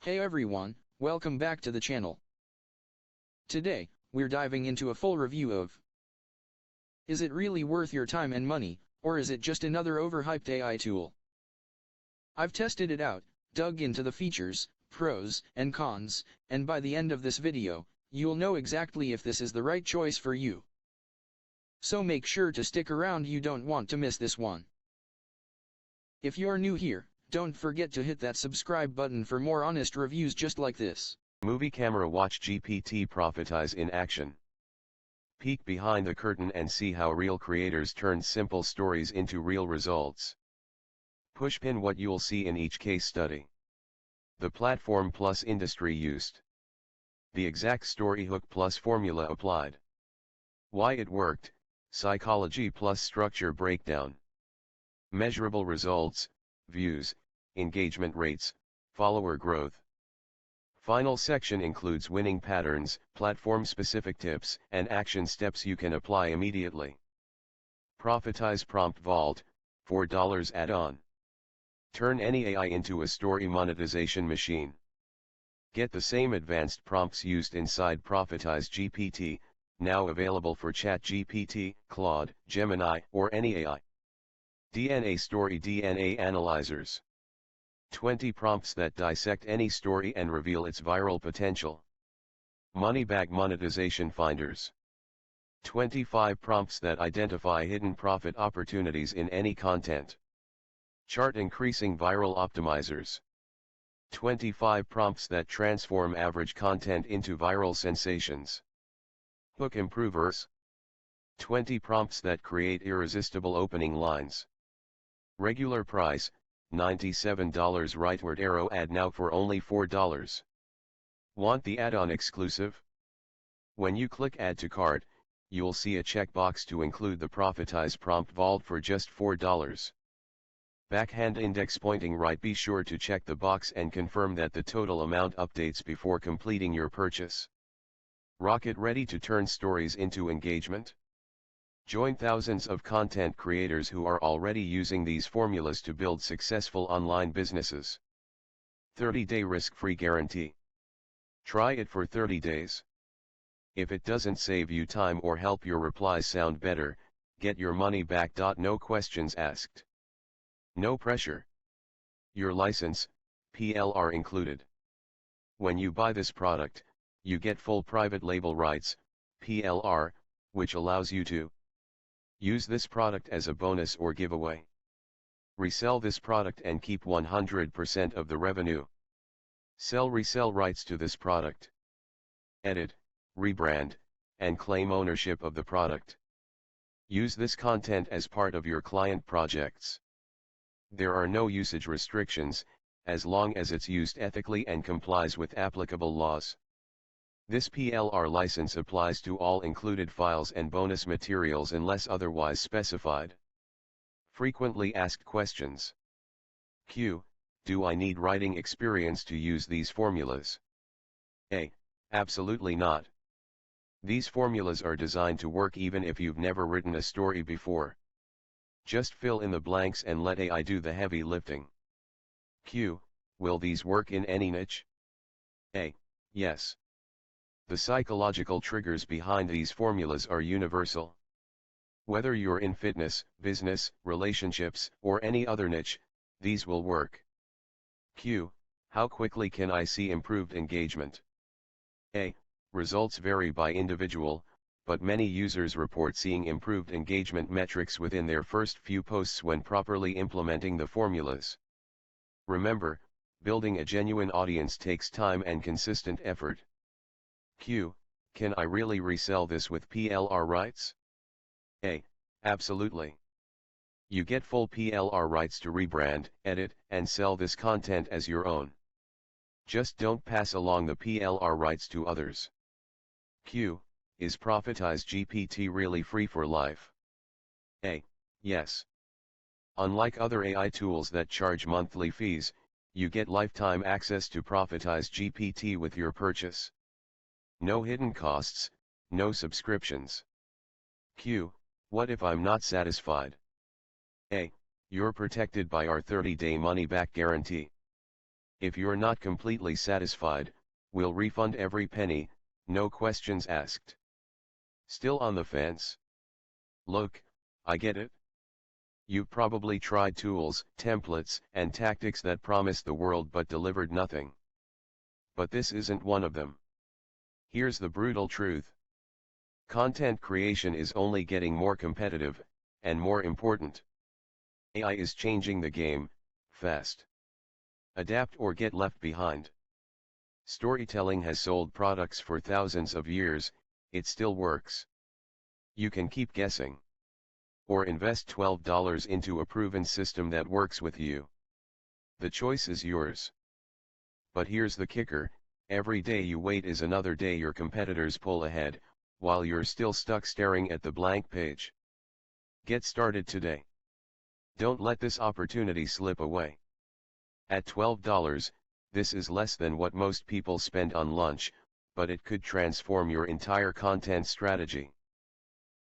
Hey everyone, welcome back to the channel. Today, we're diving into a full review of Is it really worth your time and money, or is it just another overhyped AI tool? I've tested it out, dug into the features, pros, and cons, and by the end of this video, you'll know exactly if this is the right choice for you. So make sure to stick around, you don't want to miss this one. If you're new here, don't forget to hit that subscribe button for more honest reviews just like this. Movie Camera Watch GPT Profitize in action. Peek behind the curtain and see how real creators turn simple stories into real results. Pushpin what you'll see in each case study. The platform plus industry used. The exact story hook plus formula applied. Why it worked, psychology plus structure breakdown. Measurable results, views, engagement rates, follower growth. Final section includes winning patterns, platform-specific tips, and action steps you can apply immediately. Profitize Prompt Vault, $4 add-on. Turn any AI into a story monetization machine. Get the same advanced prompts used inside Profitize GPT, now available for ChatGPT, Claude, Gemini, or any AI. DNA Story DNA Analyzers. 20 prompts that dissect any story and reveal its viral potential. Money-back monetization finders. 25 prompts that identify hidden profit opportunities in any content. Chart increasing viral optimizers. 25 prompts that transform average content into viral sensations. Hook improvers. 20 prompts that create irresistible opening lines. Regular price, $97 rightward arrow add now for only $4. Want the add-on exclusive? When you click add to cart, you'll see a checkbox to include the Profitize Prompt Vault for just $4. Backhand index pointing right, be sure to check the box and confirm that the total amount updates before completing your purchase. Rocket ready to turn stories into engagement? Join thousands of content creators who are already using these formulas to build successful online businesses. 30-day risk-free guarantee. Try it for 30 days. If it doesn't save you time or help your replies sound better, get your money back. No questions asked. No pressure. Your license, PLR included. When you buy this product, you get full private label rights, PLR, which allows you to use this product as a bonus or giveaway. Resell this product and keep 100% of the revenue. Sell resell rights to this product. Edit, rebrand, and claim ownership of the product. Use this content as part of your client projects. There are no usage restrictions, as long as it's used ethically and complies with applicable laws. This PLR license applies to all included files and bonus materials unless otherwise specified. Frequently asked questions. Q. Do I need writing experience to use these formulas? A. Absolutely not. These formulas are designed to work even if you've never written a story before. Just fill in the blanks and let AI do the heavy lifting. Q. Will these work in any niche? A. Yes. The psychological triggers behind these formulas are universal. Whether you're in fitness, business, relationships, or any other niche, these will work. Q. How quickly can I see improved engagement? A. Results vary by individual, but many users report seeing improved engagement metrics within their first few posts when properly implementing the formulas. Remember, building a genuine audience takes time and consistent effort. Q. Can I really resell this with PLR rights? A. Absolutely. You get full PLR rights to rebrand, edit, and sell this content as your own. Just don't pass along the PLR rights to others. Q. Is Profitize GPT really free for life? A. Yes. Unlike other AI tools that charge monthly fees, you get lifetime access to Profitize GPT with your purchase. No hidden costs, no subscriptions. Q. What if I'm not satisfied? A. You're protected by our 30-day money-back guarantee. If you're not completely satisfied, we'll refund every penny, no questions asked. Still on the fence? Look, I get it. You've probably tried tools, templates, and tactics that promised the world but delivered nothing. But this isn't one of them. Here's the brutal truth. Content creation is only getting more competitive, and more important. AI is changing the game, fast. Adapt or get left behind. Storytelling has sold products for thousands of years, it still works. You can keep guessing. Or invest $12 into a proven system that works with you. The choice is yours. But here's the kicker, every day you wait is another day your competitors pull ahead, while you're still stuck staring at the blank page. Get started today. Don't let this opportunity slip away. At $12, this is less than what most people spend on lunch, but it could transform your entire content strategy.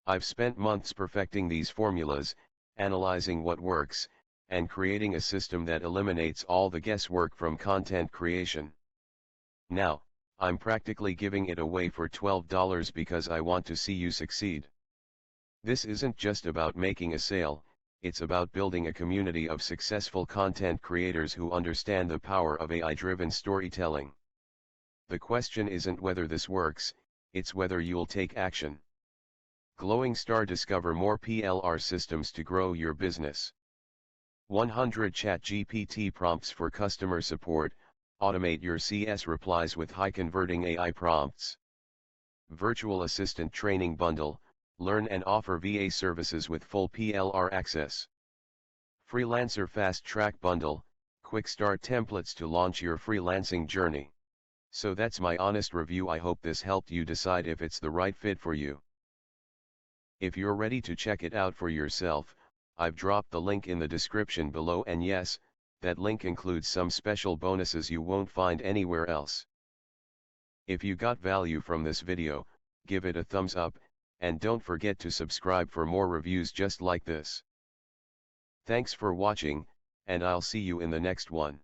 I've spent months perfecting these formulas, analyzing what works, and creating a system that eliminates all the guesswork from content creation. Now, I'm practically giving it away for $12 because I want to see you succeed. This isn't just about making a sale, it's about building a community of successful content creators who understand the power of AI-driven storytelling. The question isn't whether this works, it's whether you'll take action. Glowing Star, discover more PLR systems to grow your business. 100 ChatGPT prompts for customer support, automate your CS replies with high-converting AI prompts. Virtual Assistant Training Bundle, learn and offer VA services with full PLR access. Freelancer Fast Track Bundle, quick start templates to launch your freelancing journey. So that's my honest review. I hope this helped you decide if it's the right fit for you. If you're ready to check it out for yourself, I've dropped the link in the description below, and yes, that link includes some special bonuses you won't find anywhere else. If you got value from this video, give it a thumbs up, and don't forget to subscribe for more reviews just like this. Thanks for watching, and I'll see you in the next one.